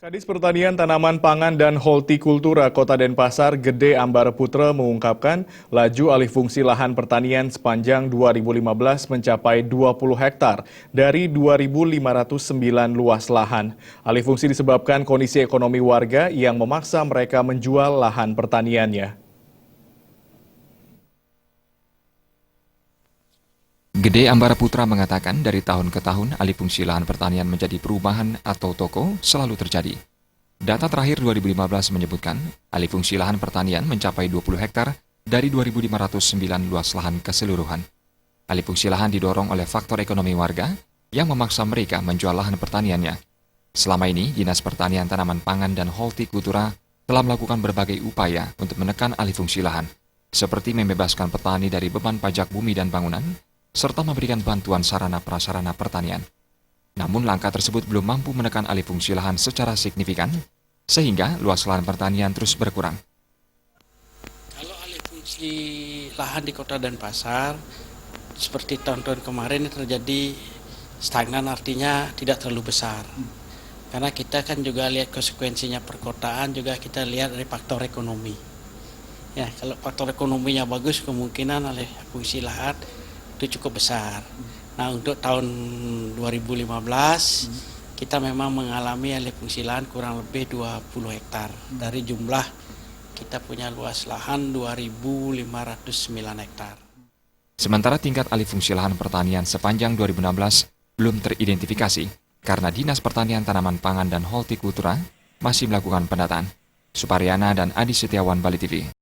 Kadis Pertanian Tanaman Pangan dan Hortikultura Kota Denpasar Gede Ambara Putra mengungkapkan laju alih fungsi lahan pertanian sepanjang 2015 mencapai 20 hektar dari 2.509 luas lahan. Alih fungsi disebabkan kondisi ekonomi warga yang memaksa mereka menjual lahan pertaniannya. Gede Ambara Putra mengatakan dari tahun ke tahun alih fungsi lahan pertanian menjadi perumahan atau toko selalu terjadi. Data terakhir 2015 menyebutkan alih fungsi lahan pertanian mencapai 20 hektar dari 2.509 luas lahan keseluruhan. Alih fungsi lahan didorong oleh faktor ekonomi warga yang memaksa mereka menjual lahan pertaniannya. Selama ini, Dinas Pertanian Tanaman Pangan dan Hortikultura telah melakukan berbagai upaya untuk menekan alih fungsi lahan, seperti membebaskan petani dari beban pajak bumi dan bangunan, serta memberikan bantuan sarana prasarana pertanian. Namun langkah tersebut belum mampu menekan alih fungsi lahan secara signifikan, sehingga luas lahan pertanian terus berkurang. Kalau alih fungsi lahan di Kota Denpasar, seperti tahun-tahun kemarin terjadi stagnan, artinya tidak terlalu besar. Karena kita kan juga lihat konsekuensinya perkotaan, juga kita lihat dari faktor ekonomi. Ya, kalau faktor ekonominya bagus, kemungkinan alih fungsi lahan itu cukup besar. Nah, untuk tahun 2015 kita memang mengalami alih fungsi lahan kurang lebih 20 hektar. Dari jumlah kita punya luas lahan 2.509 hektar. Sementara tingkat alih fungsi lahan pertanian sepanjang 2016 belum teridentifikasi karena Dinas Pertanian Tanaman Pangan dan Hortikultura masih melakukan pendataan. Suparyana dan Adi Setiawan, Bali TV.